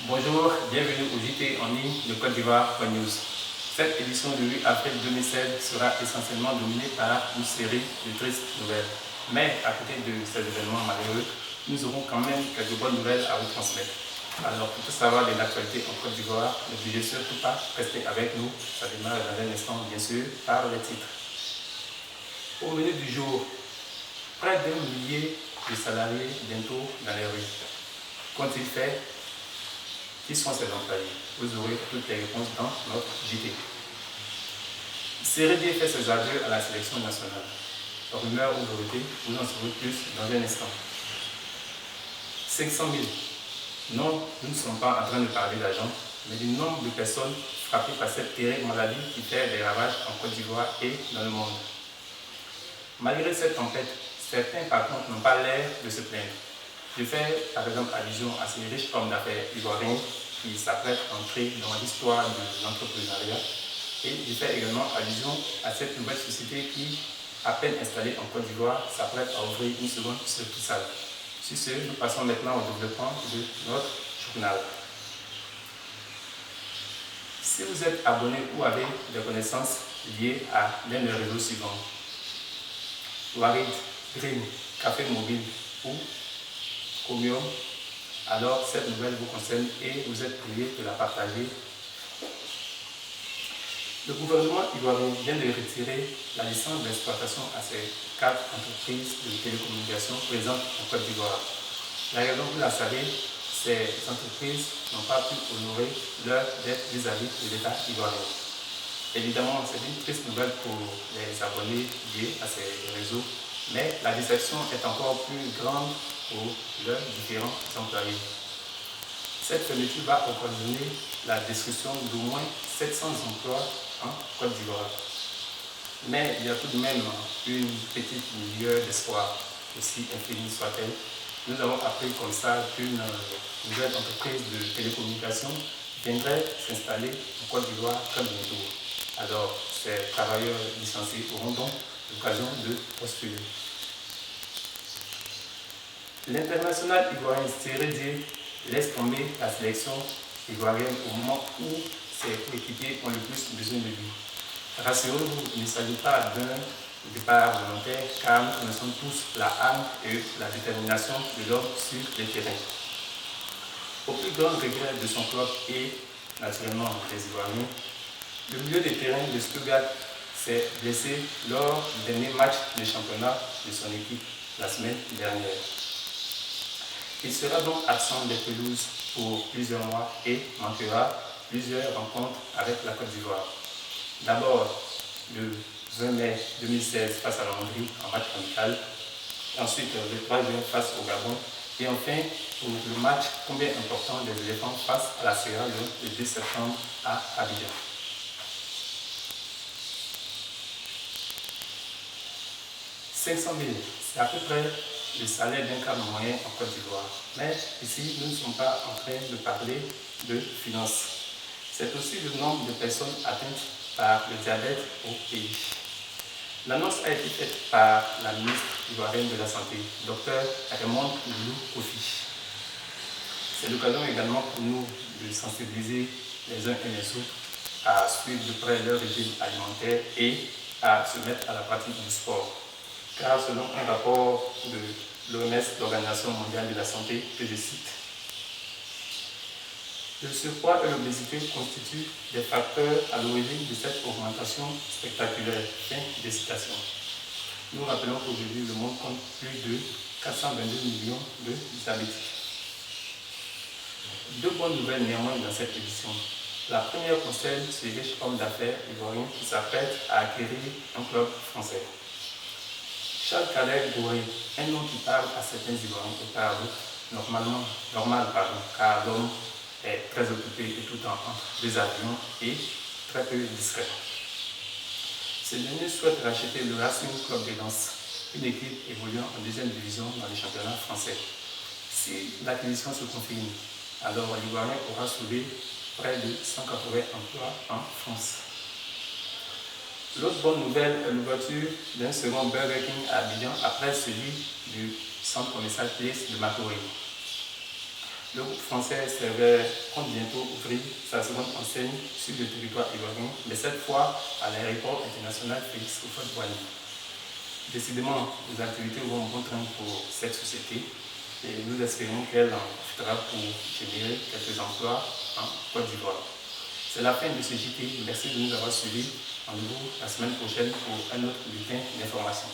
Bonjour, bienvenue au JT en ligne de Côte d'Ivoire News. Cette édition du 8 avril 2016 sera essentiellement dominée par une série de tristes nouvelles. Mais à côté de ces événements malheureux, nous aurons quand même quelques bonnes nouvelles à vous transmettre. Alors pour tout savoir de l'actualité en Côte d'Ivoire, ne bougez surtout pas, restez avec nous. Ça démarre dans un instant bien sûr par les titres. Au menu du jour, près d'un millier de salariés bientôt dans les rues. Qu'ont-ils fait? Qui sont ces employés? Vous aurez toutes les réponses dans notre JT. Sérédié fait ses adieux à la sélection nationale. Rumeur ou vérité, vous en saurez plus dans un instant. 500 000. Non, nous ne sommes pas en train de parler d'argent, mais du nombre de personnes frappées par cette terrible maladie qui fait des ravages en Côte d'Ivoire et dans le monde. Malgré cette tempête, certains par contre n'ont pas l'air de se plaindre. Je fais par exemple allusion à ces riches hommes d'affaires ivoiriens qui s'apprêtent à entrer dans l'histoire de l'entrepreneuriat. Et je fais également allusion à cette nouvelle société qui, à peine installée en Côte d'Ivoire, s'apprête à ouvrir une seconde succursale. Sur ce, nous passons maintenant au développement de notre journal. Si vous êtes abonné ou avez des connaissances liées à l'un des réseaux suivants, Warid, Green, Café Mobile ou Comium, alors cette nouvelle vous concerne et vous êtes prié de la partager. Le gouvernement ivoirien vient de retirer la licence d'exploitation à ces 4 entreprises de télécommunications présentes en Côte d'Ivoire. La raison, vous la savez, ces entreprises n'ont pas pu honorer leur dette vis-à-vis de l'État ivoirien. Évidemment, c'est une triste nouvelle pour les abonnés liés à ces réseaux, mais la déception est encore plus grande pour leurs différents employés. Cette fermeture va occasionner la destruction d'au moins 700 emplois en Côte d'Ivoire. Mais il y a tout de même une petite lueur d'espoir, aussi infinie soit-elle. Nous avons appris comme ça qu'une nouvelle entreprise de télécommunications viendrait s'installer en Côte d'Ivoire très bientôt. Alors, ces travailleurs licenciés auront donc l'occasion de postuler. L'international ivoirien Sérédié laisse tomber la sélection ivoirienne au moment où ses coéquipiers ont le plus besoin de lui. Rassurez-vous, il ne s'agit pas d'un départ volontaire car nous connaissons tous la âme et la détermination de l'homme sur les terrains. Au plus grand regret de son club et naturellement des Ivoiriens, le milieu de terrain de Stuttgart s'est blessé lors du dernier match de championnat de son équipe la semaine dernière. Il sera donc absent des pelouses pour plusieurs mois et manquera plusieurs rencontres avec la Côte d'Ivoire. D'abord, le 20 mai 2016 face à la Hongrie en match amical, ensuite le 3 juin face au Gabon, et enfin pour le match combien important des éléphants face à la Sierra Leone le 2 septembre à Abidjan. « 500 000, c'est à peu près le salaire d'un cadre moyen en Côte d'Ivoire. Mais ici, nous ne sommes pas en train de parler de finances. C'est aussi le nombre de personnes atteintes par le diabète au pays. L'annonce a été faite par la ministre ivoirienne de la Santé, Dr Raymond Loulou Kofi. C'est l'occasion également pour nous de sensibiliser les uns et les autres à suivre de près leur régime alimentaire et à se mettre à la pratique du sport. Car selon un rapport de l'OMS, l'Organisation mondiale de la santé, que je cite, le surpoids et l'obésité constituent des facteurs à l'origine de cette augmentation spectaculaire. Fin de citation. Nous rappelons qu'aujourd'hui, le monde compte plus de 422 millions de diabétiques. Deux bonnes nouvelles néanmoins dans cette édition. La première concerne ce riche homme d'affaires ivoirien qui s'apprête à acquérir un club français. Charles Kader Goré, un nom qui parle à certains Ivoiriens et par d'autres normal, car l'homme est très occupé et tout le temps entre deux avions et très peu discret. Ce dernier souhaite racheter le Racing Club de Lens, une équipe évoluant en deuxième division dans les championnats français. Si l'acquisition se confirme, alors l'Ivoirien aura sauvé près de 180 emplois en France. L'autre bonne nouvelle est l'ouverture d'un second Burger King à Abidjan après celui du centre commercial Place de Matoré. Le groupe français compte bientôt ouvrir sa seconde enseigne sur le territoire ivoirien, mais cette fois à l'aéroport international Félix Houphouët-Boigny. Décidément, les activités vont bon train pour cette société et nous espérons qu'elle en profitera pour générer quelques emplois en Côte d'Ivoire. C'est la fin de ce JT. Merci de nous avoir suivis. Rendez-vous la semaine prochaine pour un autre bulletin d'information.